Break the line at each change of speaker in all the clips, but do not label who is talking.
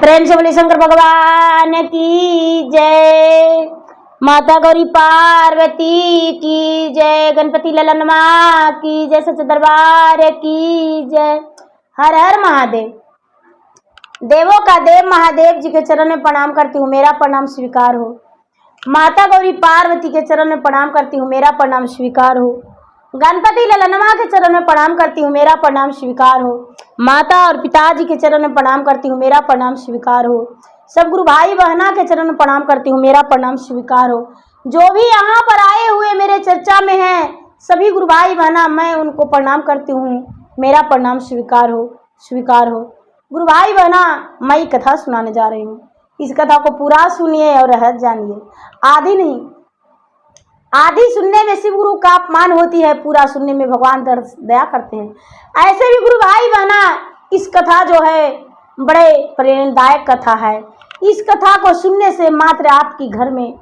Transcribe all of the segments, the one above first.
प्रेम से बोले शंकर भगवान की जय। माता गौरी पार्वती की जय। गणपति ललनमा की जय। सच दरबार की जय। हर हर महादेव। देवों का देव महादेव जी के चरण में प्रणाम करती हूँ, मेरा प्रणाम स्वीकार हो। माता गौरी पार्वती के चरण में प्रणाम करती हूँ, मेरा प्रणाम स्वीकार हो। गणपति ललनमा के चरण में प्रणाम करती हूँ, मेरा प्रणाम स्वीकार हो। माता और पिताजी के चरण में प्रणाम करती हूँ, मेरा प्रणाम स्वीकार हो। सब गुरु भाई बहना के चरण में प्रणाम करती हूँ, मेरा प्रणाम स्वीकार हो। जो भी यहाँ पर आए हुए मेरे चर्चा में हैं, सभी गुरु भाई बहना, मैं उनको प्रणाम करती हूँ, मेरा प्रणाम स्वीकार हो, स्वीकार हो। गुरु भाई बहना, मैं कथा सुनाने जा रही हूँ। इस कथा को पूरा सुनिए और रहस्य जानिए। आधी नहीं, आधी सुनने में शिव गुरु का अपमान होती है, पूरा सुनने में भगवान दया करते हैं। ऐसे भी गुरु भाई बहना, इस कथा जो है बड़े प्रेरणादायक कथा है। इस कथा को सुनने से मात्र आपकी घर में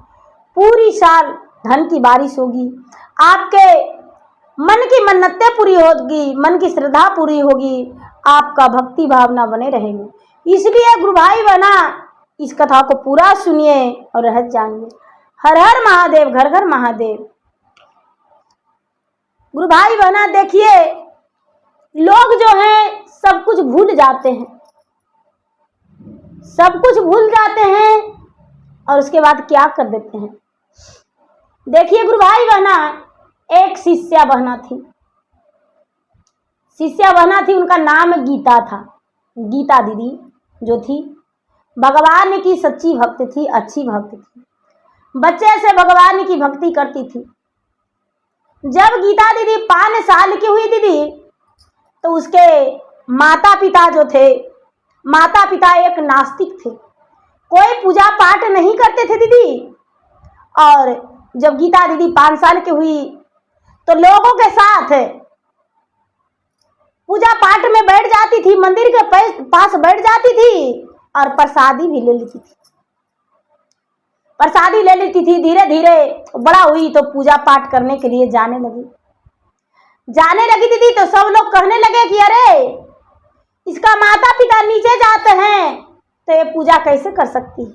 पूरी साल धन की बारिश होगी, आपके मन की मन्नतें पूरी होगी, मन की श्रद्धा पूरी होगी, आपका भक्ति भावना बने रहेंगे। इसलिए गुरु भाई बहना, इस कथा को पूरा सुनिए और रहस्य जानिए। हर हर महादेव, घर घर महादेव। गुरु भाई बहना, देखिए, लोग जो हैं सब कुछ भूल जाते हैं, सब कुछ भूल जाते हैं और उसके बाद क्या कर देते हैं। देखिए गुरु भाई बहना, एक शिष्या बहना थी, शिष्या बहना थी, उनका नाम गीता था। गीता दीदी जो थी, भगवान की सच्ची भक्त थी, अच्छी भक्त थी, बच्चे से भगवान की भक्ति करती थी। जब गीता दीदी 5 साल की हुई दीदी, तो उसके माता पिता जो थे, माता पिता एक नास्तिक थे, कोई पूजा पाठ नहीं करते थे दीदी। और जब गीता दीदी 5 साल की हुई, तो लोगों के साथ पूजा पाठ में बैठ जाती थी, मंदिर के पास बैठ जाती थी और प्रसादी भी ले लेती थी, प्रसादी ले लेती थी। धीरे धीरे बड़ा हुई तो पूजा पाठ करने के लिए जाने लगी दीदी। तो सब लोग कहने लगे कि अरे, इसका माता पिता नीचे जाते हैं तो ये पूजा कैसे कर सकती है,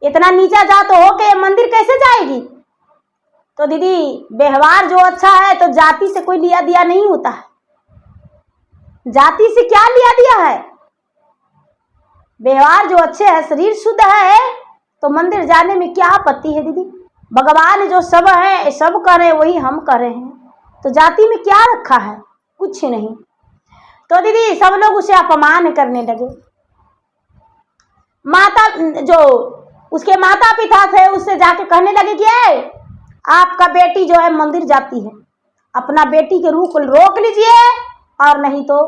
इतना नीचा जात हो के मंदिर कैसे जाएगी। तो दीदी, व्यवहार जो अच्छा है तो जाति से कोई लिया दिया नहीं होता है, जाति से क्या लिया दिया है। व्यवहार जो अच्छे है, शरीर शुद्ध है, तो मंदिर जाने में क्या आपत्ति है दीदी। भगवान जो सब है, सब करे वही हम कर रहे हैं, तो जाति में क्या रखा है, कुछ नहीं। तो दीदी सब लोग उसे अपमान करने लगे। माता जो उसके माता पिता थे, उससे जाके कहने लगे कि आपका बेटी जो है मंदिर जाती है, अपना बेटी के रोक लीजिए, और नहीं तो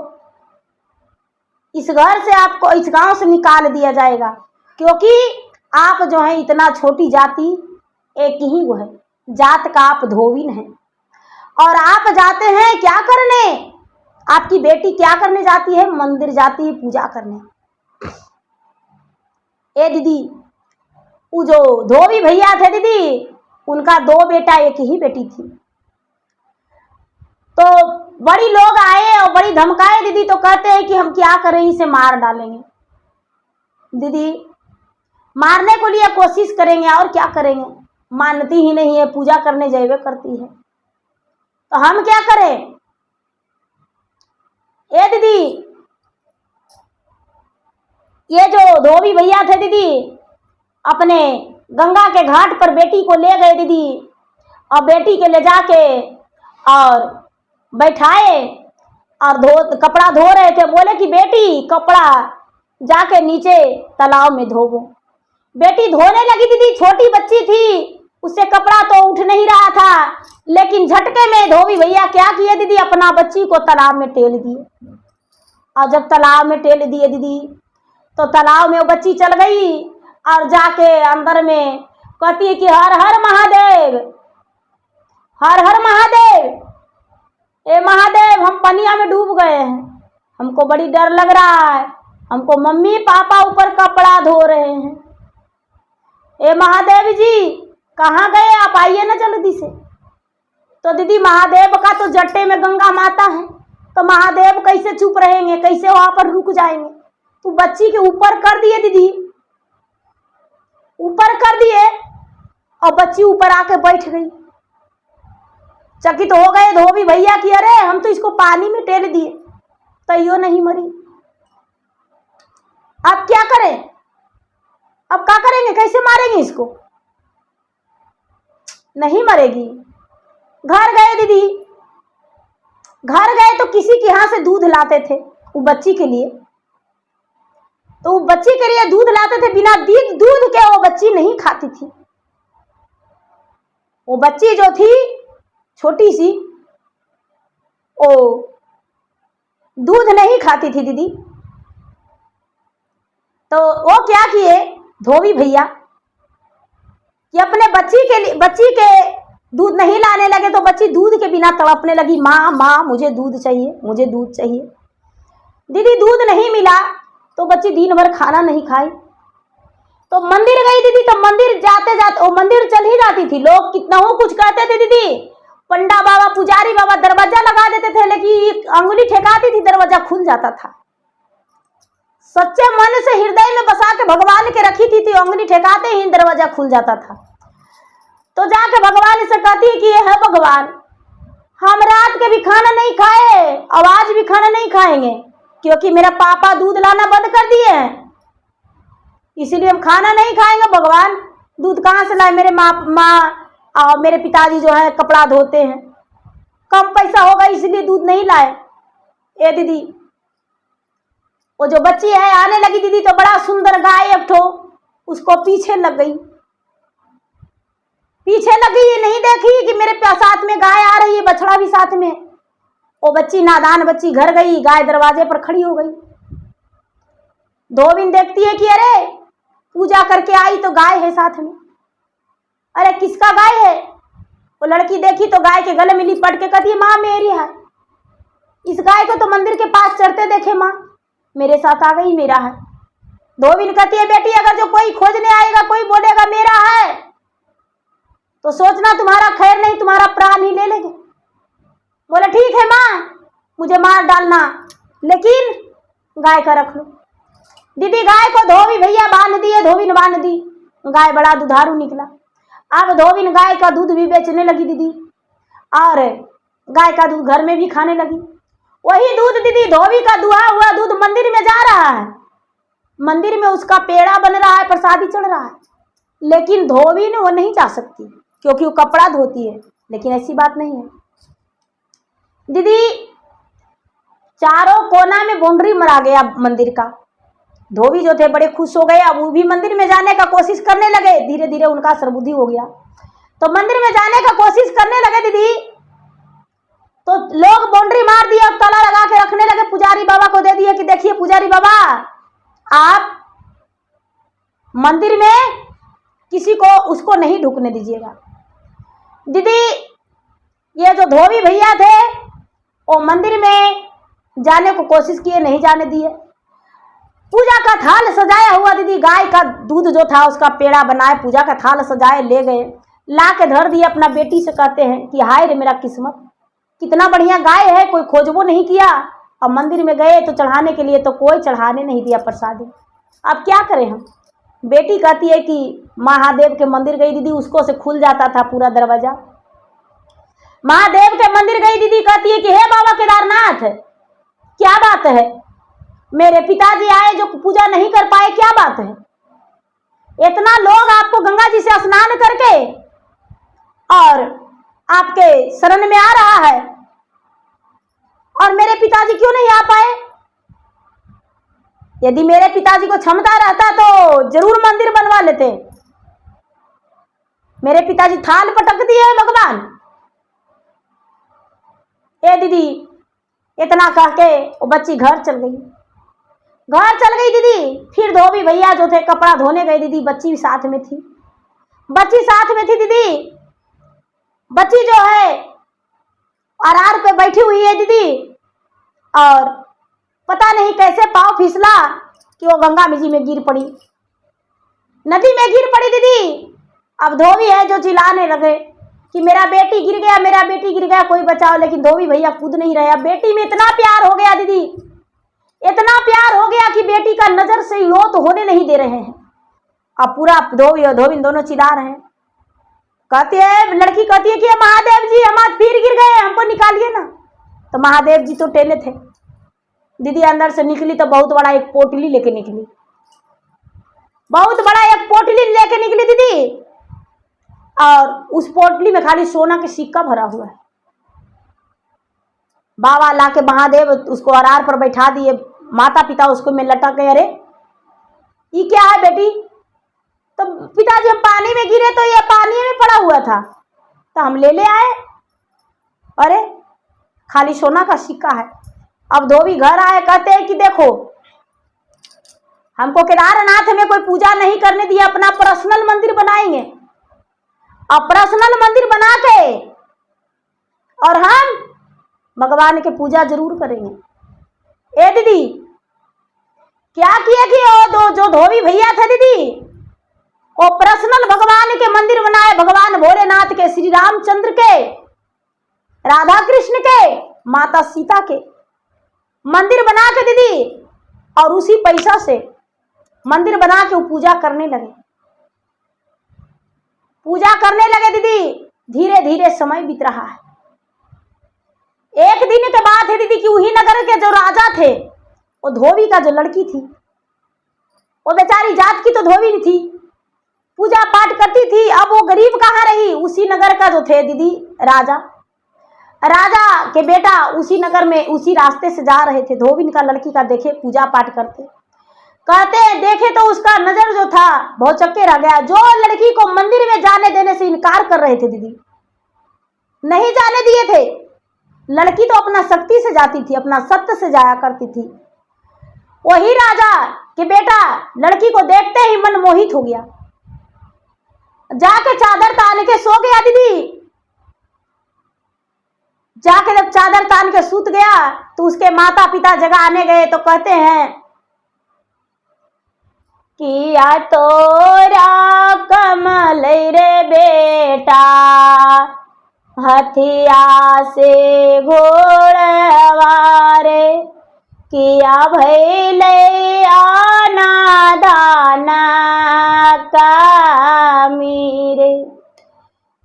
इस घर से आपको, इस गांव से निकाल दिया जाएगा, क्योंकि आप जो है इतना छोटी जाति, एक ही वो है जात का, आप धोबिन हैं। और आप जाते हैं क्या करने, आपकी बेटी क्या करने जाती है, मंदिर जाती है पूजा करने। दीदी, वो जो धोबी भैया थे दीदी, उनका 2 बेटा, एक ही बेटी थी। तो बड़ी लोग आए और बड़ी धमकाए दीदी, तो कहते हैं कि हम क्या करें, इसे मार डालेंगे। दीदी मारने को लिए कोशिश करेंगे और क्या करेंगे, मानती ही नहीं है, पूजा करने जावे करती है, तो हम क्या करें। दीदी, ये जो धोबी भैया थे दीदी, अपने गंगा के घाट पर बेटी को ले गए दीदी, और बेटी के ले जाके और बैठाए और कपड़ा धो रहे थे। बोले कि बेटी, कपड़ा जाके नीचे तालाब में धोवो। बेटी धोने लगी दीदी, छोटी बच्ची थी, उससे कपड़ा तो उठ नहीं रहा था, लेकिन झटके में धोबी भैया क्या किए दीदी, अपना बच्ची को तालाब में टेल दिए। और जब तालाब में टेल दिए दीदी, तो तालाब में वो बच्ची चल गई और जाके अंदर में कहती है कि हर हर महादेव, हर हर महादेव, महादेव, हम पनिया में डूब गए हैं, हमको बड़ी डर लग रहा है, हमको मम्मी पापा ऊपर कपड़ा धो रहे हैं। महादेव जी कहाँ गए आप, आइए ना जल्दी से। तो दीदी महादेव का तो जट्टे में गंगा माता है, तो महादेव कैसे चुप रहेंगे, कैसे वहां पर रुक जाएंगे। तो बच्ची के ऊपर कर दिए दीदी, ऊपर कर दिए और बच्ची ऊपर आके बैठ गई। चकित तो हो गए धोबी भैया कि अरे हम तो इसको पानी में टेल दिए तैयो नहीं मरी, अब क्या करें, अब क्या करेंगे, कैसे मारेंगे इसको, नहीं मरेगी। घर गए दीदी, घर गए तो किसी के यहाँ से दूध लाते थे वो बच्ची के लिए, तो वो बच्ची के लिए दूध लाते थे, बिना दूध के वो बच्ची नहीं खाती थी। वो बच्ची जो थी छोटी सी, वो दूध नहीं खाती थी दीदी। तो वो क्या किए धोबी भैया कि अपने बच्ची के दूध नहीं लाने लगे, तो बच्ची दूध के बिना तड़पने लगी, माँ माँ मुझे दूध चाहिए, मुझे दूध चाहिए। दीदी दूध नहीं मिला तो बच्ची दिन भर खाना नहीं खाई, तो मंदिर गई दीदी। तो मंदिर जाते जाते वो मंदिर चल ही जाती थी, लोग कितना हो कुछ कहते थे दीदी, पंडा बाबा पुजारी बाबा दरवाजा लगा देते थे, लेकिन अंगुली ठेकाती थी दरवाजा खुल जाता था। सच्चे मन से हृदय में बसा के भगवान के रखी थी, तो अंगुली ठेकाते ही दरवाजा खुल जाता था। तो जाके भगवान से कहती है कि ये है भगवान, हम रात के भी खाना नहीं खाए और आज भी खाना नहीं खाएंगे, क्योंकि मेरा पापा दूध लाना बंद कर दिए हैं, इसीलिए हम खाना नहीं खाएंगे। भगवान दूध कहाँ से लाए, मेरे माँ और मेरे पिताजी जो है कपड़ा धोते हैं, कम पैसा होगा इसलिए दूध नहीं लाए। ए दीदी वो जो बच्ची है आने लगी दीदी, तो बड़ा सुंदर गाय एक ठो उसको पीछे लग गई, पीछे लगी, ये नहीं देखी कि मेरे साथ में गाय आ रही है, बछड़ा भी साथ में। वो बच्ची नादान बच्ची घर गई, गाय दरवाजे पर खड़ी हो गई। धोबिन देखती है कि अरे पूजा करके आई तो गाय है साथ में, अरे किसका गाय है। वो लड़की देखी तो गाय के गले में लिपट के कहती है माँ मेरी है, इस गाय को तो मंदिर के पास चढ़ते देखे माँ, मेरे साथ आ गई, मेरा है। धोबिन कहती है बेटी अगर जो कोई खोजने आएगा, कोई बोलेगा मेरा है, तो सोचना तुम्हारा खैर नहीं, तुम्हारा प्राण ही ले लेंगे। बोले ठीक है माँ, मुझे मार डालना, लेकिन गाय का रख लो। दीदी गाय को धोबी भैया बांध दिए, धोबिन बांध दी, गाय बड़ा दुधारू निकला। अब धोबिन गाय का दूध भी बेचने लगी दीदी, और गाय का दूध घर में भी खाने लगी। वही दूध दीदी धोबी का दुहा हुआ दूध मंदिर में जा रहा है, मंदिर में उसका पेड़ा बन रहा है, प्रसादी चढ़ रहा है, लेकिन धोबिन वो नहीं जा सकती क्योंकि वो कपड़ा धोती है। लेकिन ऐसी बात नहीं है दीदी, चारों कोना में बाउंड्री मरा गया मंदिर का। धोबी जो थे बड़े खुश हो गए, अब वो भी मंदिर में जाने का कोशिश करने लगे, धीरे धीरे उनका सर्वबुद्धि हो गया, तो मंदिर में जाने का कोशिश करने लगे दीदी। तो लोग बाउंड्री मार दिए और ताला लगा के रखने लगे, पुजारी बाबा को दे दिए कि देखिए पुजारी बाबा आप मंदिर में किसी को उसको नहीं ढुकने दीजिएगा। दीदी ये जो धोबी भैया थे वो मंदिर में जाने को कोशिश किए, नहीं जाने दिए। पूजा का थाल सजाया हुआ दीदी, गाय का दूध जो था उसका पेड़ा बनाए, पूजा का थाल सजाए, ले गए, ला के धर दिए। अपना बेटी से कहते हैं कि हाय रे मेरा किस्मत, कितना बढ़िया गाय है, कोई खोजबो नहीं किया, अब मंदिर में गए तो चढ़ाने के लिए तो कोई चढ़ाने नहीं दिया प्रसादी, अब क्या करें हम। बेटी कहती है कि महादेव के मंदिर गई दीदी, उसको से खुल जाता था पूरा दरवाजा। महादेव के मंदिर गई दीदी, कहती है कि हे बाबा केदारनाथ क्या बात है, मेरे पिताजी आए जो पूजा नहीं कर पाए, क्या बात है, इतना लोग आपको गंगा जी से स्नान करके और आपके शरण में आ रहा है, और मेरे पिताजी क्यों नहीं आ पाए। यदि मेरे पिताजी को क्षमता रहता तो जरूर मंदिर बनवा लेते, मेरे पिताजी थाल पटक दिए हैं भगवान। ए दीदी इतना कह के वो बच्ची घर चल गई, घर चल गई दीदी। फिर धोबी भैया जो थे कपड़ा धोने गए दीदी, बच्ची भी साथ में थी, बच्ची साथ में थी दीदी। बच्ची जो है आरार पे बैठी हुई है दीदी, और पता नहीं कैसे पाँव फिसला कि वो गंगा जी में गिर पड़ी, नदी में गिर पड़ी दीदी। अब धोबी है जो चिल्लाने लगे कि मेरा बेटी गिर गया, मेरा बेटी गिर गया, कोई बचाओ, लेकिन धोबी भैया कूद नहीं रहे। अब बेटी में इतना प्यार हो गया दीदी, इतना प्यार हो गया कि बेटी का नजर से लो तो होने नहीं दे रहे हैं। अब पूरा धोबी और धोबिन दोनों चिल्ला रहे हैं। कहती है, लड़की कहती है कि महादेव जी हम आज फिर गिर गए, हमको निकालिए ना। तो महादेव जी तो टेले थे। दीदी अंदर से निकली तो बहुत बड़ा एक पोटली लेके निकली, बहुत बड़ा एक पोटली लेके निकली दीदी, और उस पोटली में खाली सोना के सिक्का भरा हुआ है। बाबा ला के महादेव उसको अरार पर बैठा दिए, माता पिता उसको में लटक गए। अरे ये क्या है बेटी? तो पिताजी हम पानी में गिरे तो ये पानी में पड़ा हुआ था तो हम ले आए। अरे खाली सोना का सिक्का है। अब धोबी घर आए, कहते हैं कि देखो हमको केदारनाथ में कोई पूजा नहीं करने दिया, अपना पर्सनल मंदिर बनाएंगे। अब पर्सनल मंदिर बना के और हम भगवान की पूजा जरूर करेंगे। ए दीदी क्या किया कि वो जो धोबी भैया थे दीदी, वो पर्सनल भगवान के मंदिर बनाए, भगवान भोलेनाथ के, श्री रामचंद्र के, राधा कृष्ण के, माता सीता के मंदिर बना के दीदी, और उसी पैसा से मंदिर बना के वो पूजा करने लगे। पूजा करने लगे दीदी। धीरे धीरे समय बीत रहा है। एक दिन के बाद है दीदी कि वही नगर के जो राजा थे, वो धोबी का जो लड़की थी, वो बेचारी जात की तो धोबी थी, पूजा पाठ करती थी। अब वो गरीब कहाँ रही, उसी नगर का जो थे दीदी राजा के बेटा उसी नगर में उसी रास्ते से जा रहे थे। धोबिन का लड़की का देखे पूजा पाठ करते, कहते देखे तो उसका नजर जो था बहुत चक्के रह गया। जो लड़की को मंदिर में जाने देने से इनकार कर रहे थे दीदी, नहीं जाने दिए थे। लड़की तो अपना शक्ति से जाती थी, अपना सत्य से जाया करती थी। वही राजा के बेटा लड़की को देखते ही मन मोहित हो गया, जाके चादर तान के सो गया दीदी। जाके जब चादर तान के सूत गया तो उसके माता पिता जगाने गए तो कहते हैं कि या तोरा कमल रे बेटा, हथिया से घोड़वारे, किया भैले आना दाना का मीरे,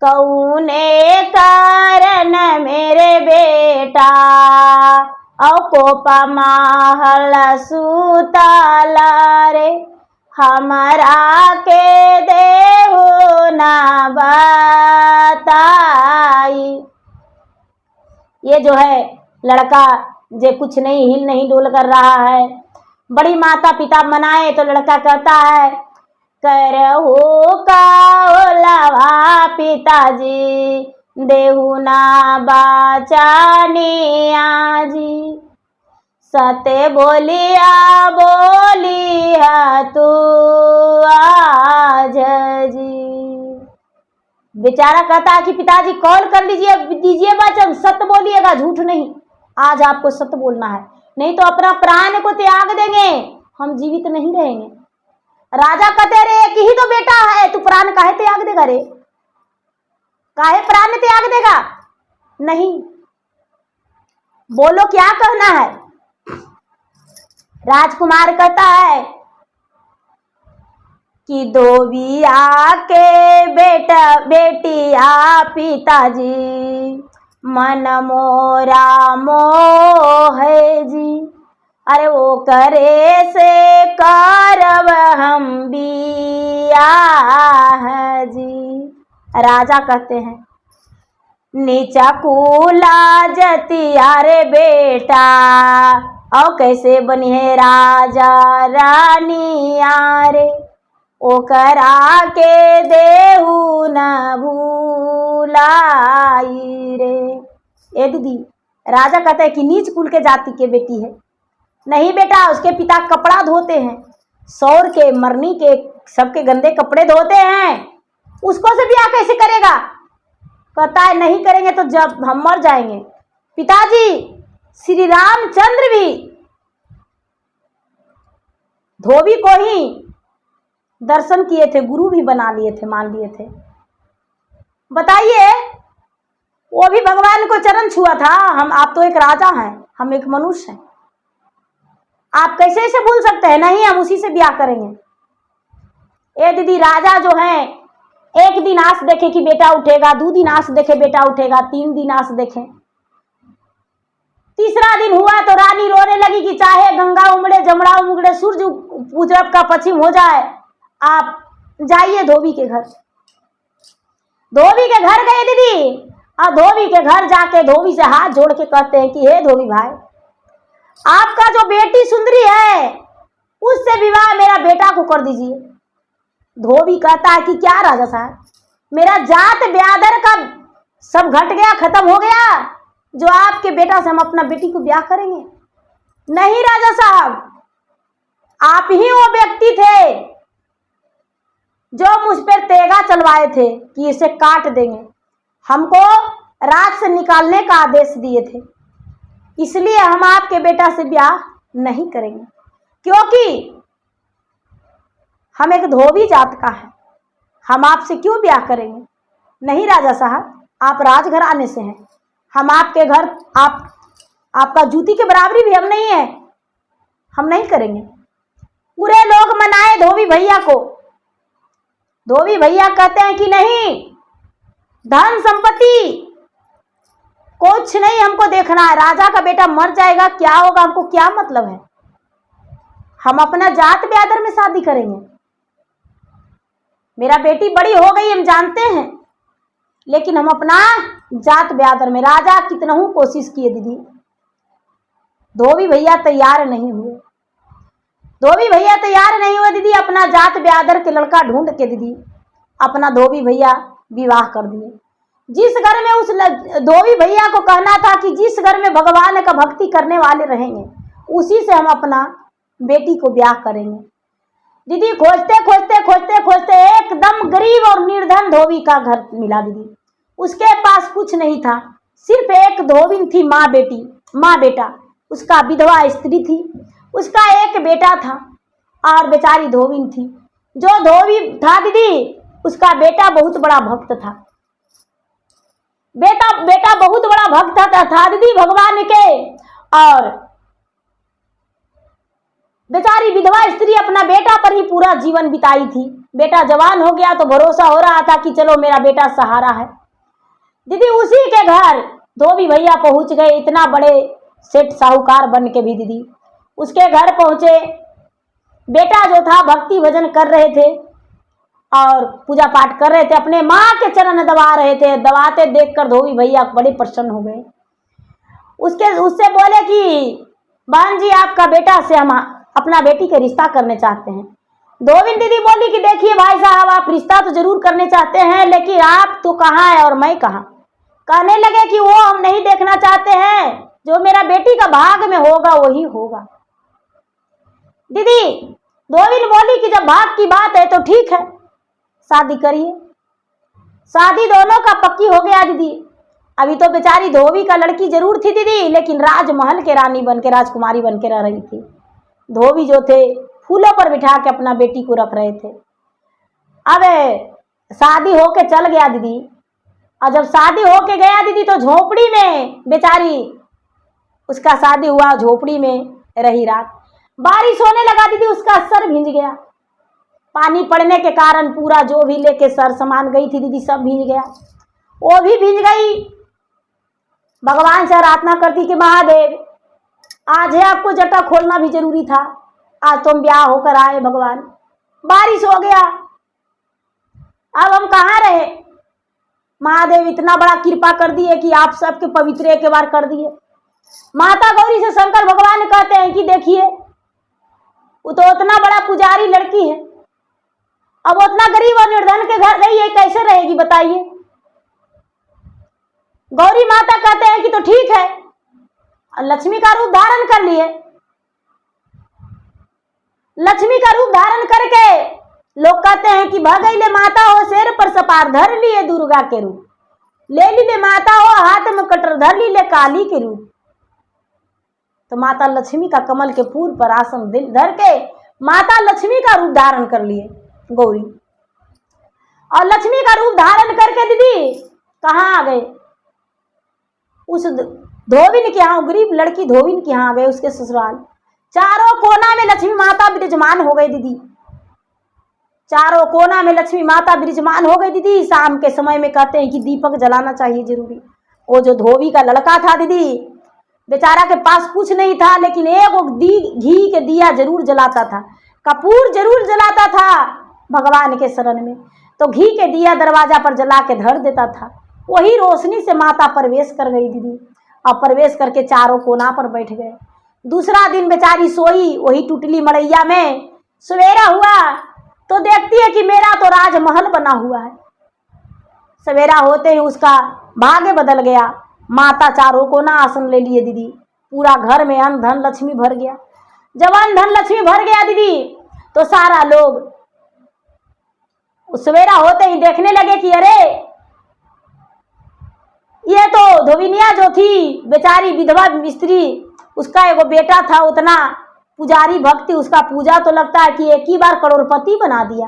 कौने कारण मेरे बेटा औ कोपा महल सुताला रे, हमारा के देहो ना बताई। ये जो है लड़का जे कुछ नहीं हिल नहीं डोल कर रहा है। बड़ी माता पिता मनाए तो लड़का कहता है, करहु का लवा पिताजी, देहु ना बाचाने आजी, सत्य बोलिया तू आज जी। बेचारा कहता है कि पिताजी कॉल कर लीजिए, दीजिए वचन, सत्य बोलिएगा, झूठ नहीं। आज आपको सत्य बोलना है, नहीं तो अपना प्राण को त्याग देंगे, हम जीवित नहीं रहेंगे। राजा कहते रे एक ही तो बेटा है, तू प्राण काहे त्याग देगा रे? काहे प्राण त्याग देगा? नहीं, बोलो क्या कहना है? राजकुमार कहता है कि धोबिया के बेटा बेटिया पिताजी, मन मोरा मोह है जी, अरे वो करे से करब हम बियाह जी। राजा कहते हैं नीचा कूला जतिया रे बेटा, और कैसे बनी है राजा रानी यारे, ओ करा के देहू न भूलाई रे। ए दीदी राजा कहते हैं कि नीच कुल के जाति के बेटी है। नहीं बेटा, उसके पिता कपड़ा धोते हैं, सौर के मरनी के सबके गंदे कपड़े धोते हैं, उसको से ब्याह कैसे करेगा? कहता है नहीं करेंगे तो जब हम मर जाएंगे। पिताजी श्री रामचंद्र भी धोबी को ही दर्शन किए थे, गुरु भी बना लिए थे, मान लिए थे। बताइए, वो भी भगवान को चरण छुआ था। आप तो एक राजा हैं, हम एक मनुष्य हैं। आप कैसे इसे भूल सकते हैं? नहीं, हम उसी से ब्याह करेंगे। ए दीदी, राजा जो है एक दिन आस देखे कि बेटा उठेगा, 2 दिन आस देखे बेटा उठेगा, 3 दिन आस देखे, तीसरा दिन हुआ तो रानी रोने लगी कि चाहे गंगा उमड़े, जमुना उमड़े, सूरज पूरब का पश्चिम हो जाए, आप जाइए धोबी के घर। धोबी के घर गए दीदी, और धोबी के घर जाके धोबी से हाथ जोड़ के कहते हैं कि हे धोबी भाई, आपका जो बेटी सुंदरी है उससे विवाह मेरा बेटा को कर दीजिए। धोबी कहता है कि क्या राजा साहब, मेरा जात ब्यादर का सब घट गया, खत्म हो गया, जो आपके बेटा से हम अपना बेटी को ब्याह करेंगे? नहीं राजा साहब, आप ही वो व्यक्ति थे जो मुझ पर तेगा चलवाए थे कि इसे काट देंगे, हमको राज से निकालने का आदेश दिए थे, इसलिए हम आपके बेटा से ब्याह नहीं करेंगे, क्योंकि हम एक धोबी जात का है, हम आपसे क्यों ब्याह करेंगे? नहीं राजा साहब, आप राजघराने से हैं, हम आपके घर आपका जूती के बराबरी भी हम नहीं है, हम नहीं करेंगे। पूरे लोग मनाए धोबी भैया को। धोबी भैया कहते हैं कि नहीं, धन संपत्ति कुछ नहीं हमको देखना है, राजा का बेटा मर जाएगा क्या होगा, हमको क्या मतलब है, हम अपना जात ब्यादर में शादी करेंगे। मेरा बेटी बड़ी हो गई हम जानते हैं, लेकिन हम अपना जात ब्यादर में, राजा कितना कोशिश किए दीदी, धोबी भैया तैयार नहीं हुए। धोबी भैया तैयार नहीं हुए दीदी, अपना जात ब्यादर के लड़का ढूंढ के दीदी अपना धोबी भैया विवाह कर दिए। जिस घर में उस धोबी भैया को कहना था कि जिस घर में भगवान का भक्ति करने वाले रहेंगे उसी से हम अपना बेटी को ब्याह करेंगे। दीदी खोजते खोजते खोजते खोजते एकदम गरीब और निर्धन धोबी का घर मिला दीदी। उसके पास कुछ नहीं था, सिर्फ एक धोबिन थी, माँ बेटा, उसका विधवा स्त्री थी, उसका एक बेटा था और बेचारी धोबिन थी। जो धोबी था दीदी, उसका बेटा बहुत बड़ा भक्त था, बेटा बहुत बड़ा भक्त था दीदी भगवान के, और बेचारी विधवा स्त्री अपना बेटा पर ही पूरा जीवन बिताई थी। बेटा जवान हो गया तो भरोसा हो रहा था कि चलो मेरा बेटा सहारा है। दीदी उसी के घर धोबी भैया पहुंच गए, इतना बड़े सेठ साहूकार बन के भी दीदी उसके घर पहुंचे। बेटा जो था भक्ति भजन कर रहे थे और पूजा पाठ कर रहे थे, अपने माँ के चरण दबा रहे थे। दबाते देखकर धोबी भैया बड़े प्रसन्न हो गए। उससे बोले कि बहन जी, आपका बेटा से हम अपना बेटी का रिश्ता करने चाहते हैं। धोबिन दीदी बोली कि देखिए भाई साहब, आप रिश्ता तो जरूर करने चाहते हैं, लेकिन आप तो कहाँ है और मैं कहाँ। कहने लगे कि वो हम नहीं देखना चाहते हैं, जो मेरा बेटी का भाग में होगा वही होगा। दीदी धोबिन बोली कि जब भाग की बात है तो ठीक है, शादी करिए। शादी दोनों का पक्की हो गया दीदी। अभी तो बेचारी धोबी का लड़की जरूर थी दीदी, लेकिन राजमहल के रानी बन के, राजकुमारी बन के रह रही थी। धोबी जो थे फूलों पर बिठा के अपना बेटी को रख रहे थे। अब शादी होके चल गया दीदी, और जब शादी होके गया दीदी तो झोपड़ी में बेचारी, उसका शादी हुआ झोपड़ी में रही रात। बारिश होने लगा दीदी, उसका सर भींज गया। पानी पड़ने के कारण पूरा जो भी लेके सर सामान गई थी दीदी सब भींज गया, वो भी भींज गई। भगवान से प्रार्थना करती कि महादेव, आज है आपको जटा खोलना भी जरूरी था, आज तुम ब्याह होकर आए भगवान, बारिश हो गया, अब हम कहाँ रहे। महादेव इतना बड़ा कृपा कर दिए कि आप सबके पवित्र एक बार कर दिए। माता गौरी से शंकर भगवान कहते हैं कि देखिए, वो तो उतना बड़ा पुजारी लड़की है, अब उतना गरीब और निर्धन के घर रही है, कैसे रहेगी बताइए। गौरी माता कहते हैं कि तो ठीक है, लक्ष्मी का रूप धारण कर लिए। लक्ष्मी का रूप धारण करके लोग कहते हैं कि भगैले माता हो शेर पर सपार, धर लिए दुर्गा के रूप, ले लीले माता हो हाथ में कटर, धर लीले काली के रूप। तो माता लक्ष्मी का कमल के फूल पर आसन धर के माता लक्ष्मी का रूप धारण कर लिए गौरी। और लक्ष्मी का रूप धारण करके दीदी कहाँ आ गए, उस धोबिन के यहाँ, गरीब लड़की धोबिन के यहाँ आ गए, उसके ससुराल। चारों कोना में लक्ष्मी माता विराजमान हो गई दीदी, चारों कोना में लक्ष्मी माता विराजमान हो गई दीदी। शाम के समय में कहते हैं कि दीपक जलाना चाहिए जरूरी। वो जो धोबी का लड़का था दीदी, बेचारा के पास कुछ नहीं था, लेकिन एक घी के दिया जरूर जलाता था, कपूर जरूर जलाता था भगवान के शरण में। तो घी के दिया दरवाजा पर जला के धर देता था। वही रोशनी से माता प्रवेश कर गई दीदी, और प्रवेश करके चारों कोना पर बैठ गए। दूसरा दिन बेचारी सोई वही टुटली मड़ैया में। सवेरा हुआ तो देखती है कि मेरा तो राजमहल बना हुआ है। सवेरा होते ही उसका भाग्य बदल गया। माता चारों कोना आसन ले लिए दीदी, पूरा घर में अन्न धन लक्ष्मी भर गया। जब अन्न धन लक्ष्मी भर गया दीदी, तो सारा लोग सवेरा होते ही देखने लगे कि अरे ये तो धोबिनिया जो थी बेचारी विधवा स्त्री, उसका एगो बेटा था, उतना पुजारी भक्ति, उसका पूजा तो लगता है कि एक ही बार करोड़पति बना दिया।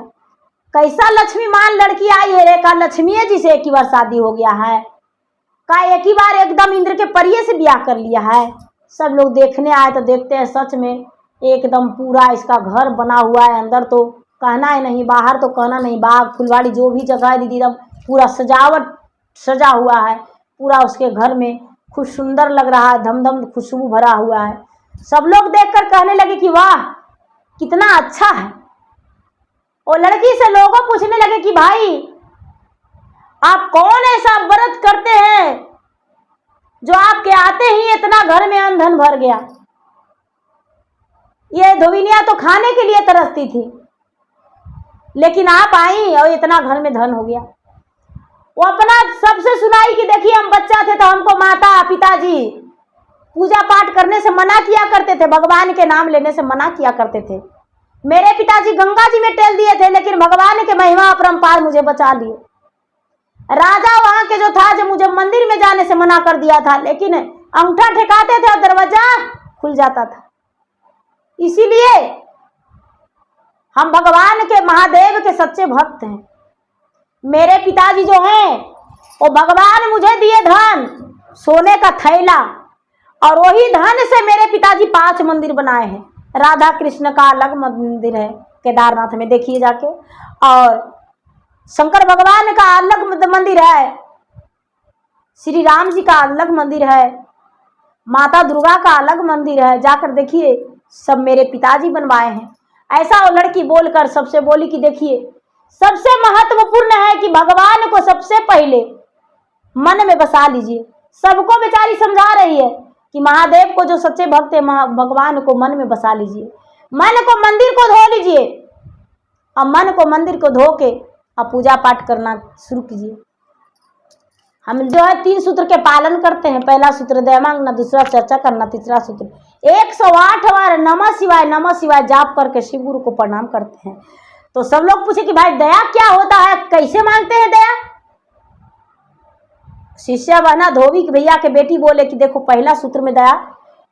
कैसा लक्ष्मी मान लड़की आई है रे, का लक्ष्मी जी से एक ही बार शादी हो गया है, का एक ही बार एकदम इंद्र के परिये से ब्याह कर लिया है। सब लोग देखने आए तो देखते हैं सच में एकदम पूरा इसका घर बना हुआ है। अंदर तो कहना ही नहीं, बाहर तो कहना नहीं, बाग फुलवाड़ी जो भी जगह है दीदी एकदम पूरा सजावट सजा हुआ है। पूरा उसके घर में खूब सुंदर लग रहा है, धमधम खुशबू भरा हुआ है। सब लोग देखकर कहने लगे कि वाह कितना अच्छा है। और लड़की से लोगों पूछने लगे कि भाई आप कौन ऐसा व्रत करते हैं जो आपके आते ही इतना घर में अन्न धन भर गया। ये धोबिनिया तो खाने के लिए तरसती थी, लेकिन आप आई और इतना घर में धन हो गया। वो अपना सबसे सुनाई कि देखिए हम बच्चा थे तो हमको माता पिताजी पूजा पाठ करने से मना किया करते थे, भगवान के नाम लेने से मना किया करते थे। मेरे पिताजी गंगा जी में टेल दिए थे, लेकिन भगवान के महिमा अपरंपार मुझे बचा लिए। राजा वहां के जो था, जो मुझे मंदिर में जाने से मना कर दिया था, लेकिन अंगूठा ठेकाते थे और दरवाजा खुल जाता था। इसीलिए हम भगवान के महादेव के सच्चे भक्त हैं। मेरे पिताजी जो हैं वो भगवान मुझे दिए धन, सोने का थैला, और वही धन से मेरे पिताजी 5 मंदिर बनाए हैं। राधा कृष्ण का अलग मंदिर है केदारनाथ में, देखिए जाके, और शंकर भगवान का अलग मंदिर है, श्री राम जी का अलग मंदिर है, माता दुर्गा का अलग मंदिर है, जाकर देखिए, सब मेरे पिताजी बनवाए हैं। ऐसा वो लड़की बोलकर सबसे बोली कि देखिए सबसे महत्वपूर्ण है कि भगवान को सबसे पहले मन में बसा लीजिए। सबको बेचारी समझा रही है कि महादेव को जो सच्चे भक्त है, भगवान को मन में बसा लीजिए, मन को मंदिर को धो लीजिए, और मन को मंदिर को धो के अब पूजा पाठ करना शुरू कीजिए। हम जो है 3 सूत्र के पालन करते हैं। पहला सूत्र दया मांगना, दूसरा चर्चा करना, तीसरा सूत्र 108 बार नमः शिवाय जाप करके शिव गुरु को प्रणाम करते हैं। तो सब लोग पूछे कि भाई दया क्या होता है, कैसे मांगते हैं दया। शिष्य बहना धोबी भैया के बेटी बोले कि देखो पहला सूत्र में दया,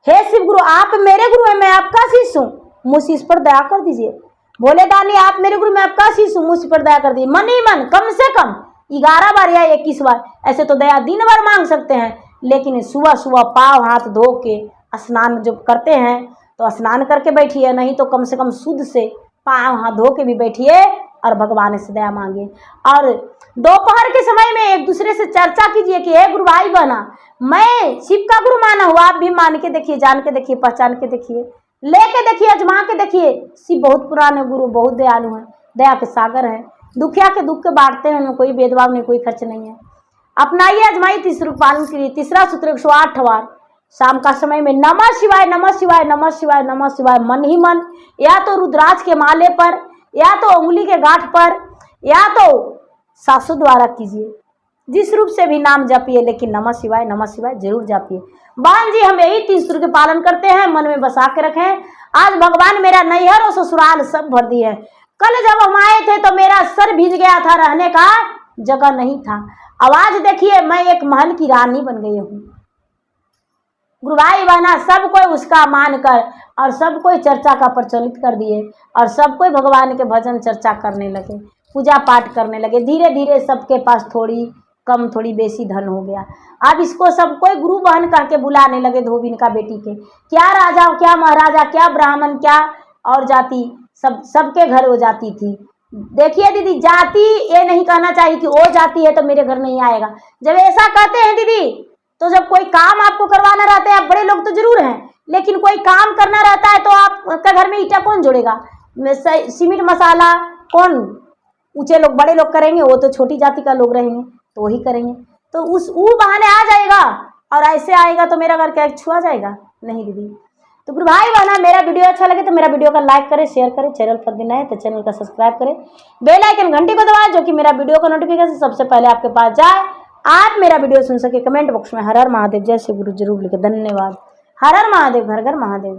हे शिव गुरु आप मेरे गुरु हैं, मैं आपका शिष्य हूँ, मुझ इस पर दया कर दीजिए। बोले दानी आप मेरे गुरु, मैं आपका शिष्य हूँ, मुझ पर दया कर दीजिए। मन ही मन कम से कम 11 बार या 21 बार। ऐसे तो दया दिन भर मांग सकते हैं, लेकिन सुबह सुबह पाँव हाथ धो के स्नान जब करते हैं तो स्नान करके बैठिए, नहीं तो कम से कम शुद्ध से पाँव हाथ धो के भी बैठिए और भगवान से दया मांगिए। और दोपहर के समय में एक दूसरे से चर्चा कीजिए कि हे गुरु भाई बहना, मैं शिव का गुरु माना हूँ, आप भी मान के देखिए, जान के देखिए, पहचान के देखिए, लेके देखिए, अजमा के देखिए। शिव बहुत पुराने गुरु, बहुत दयालु हैं, दया के सागर हैं, दुखिया के दुख के बांटते हैं, उनमें कोई भेदभाव नहीं, कोई खर्च नहीं है। अपनाइए, अजमाइए, तीसरा पालन करिए। तीसरा सूत्र 108 बार शाम का समय में नमः शिवाय नमः शिवाय नमः शिवाय नमः शिवाय, मन ही मन, या तो रुद्राक्ष के माले पर, या तो उंगली के गांठ पर, या तो सासू द्वारा कीजिए, जिस रूप से भी नाम जपिए, लेकिन नमः शिवाय जरूर जपिए। बहन जी हम यही 3 सूत्र के पालन करते हैं, मन में बसा के रखें। आज भगवान मेरा नैहर और ससुराल सब भर दिए। कल जब हम आए थे तो मेरा सर भीज गया था, रहने का जगह नहीं था। आवाज देखिए, मैं एक महल की रानी बन गई हूँ। गुरु भाई बहना सब कोई उसका मानकर और सब कोई चर्चा का प्रचलित कर दिए, और सब कोई भगवान के भजन चर्चा करने लगे, पूजा पाठ करने लगे। धीरे धीरे सबके पास थोड़ी कम थोड़ी बेसी धन हो गया। अब इसको सब कोई गुरु बहन कह के बुलाने लगे धोबिन का बेटी के। क्या राजा, क्या महाराजा, क्या ब्राह्मण, क्या और जाति, सबके घर वो जाती थी। देखिए दीदी, जाति ये नहीं कहना चाहिए कि वो जाति है तो मेरे घर नहीं आएगा। जब ऐसा कहते हैं दीदी, तो जब कोई काम आपको करवाना रहता है, आप बड़े लोग तो जरूर हैं, लेकिन कोई काम करना रहता है तो आपका घर में ईटा कौन जोड़ेगा, सीमेंट मसाला कौन, ऊंचे लोग बड़े लोग करेंगे, वो तो छोटी जाति का लोग रहेंगे तो वही करेंगे। तो वो बहाने आ जाएगा, और ऐसे आएगा तो मेरा घर क्या छुआ जाएगा? नहीं दीदी। तो गुरु भाई बहना, मेरा वीडियो अच्छा लगे तो मेरा वीडियो का लाइक करें, शेयर करें, चैनल पर नए हैं तो चैनल का सब्सक्राइब करें, बेल आइकन घंटी को दबाएं, जो कि मेरा वीडियो का नोटिफिकेशन सबसे पहले आपके पास जाए, आप मेरा वीडियो सुन सके। कमेंट बॉक्स में हर हर महादेव जय श्री गुरु जरूर लिखे। धन्यवाद। हर हर महादेव, घर घर महादेव।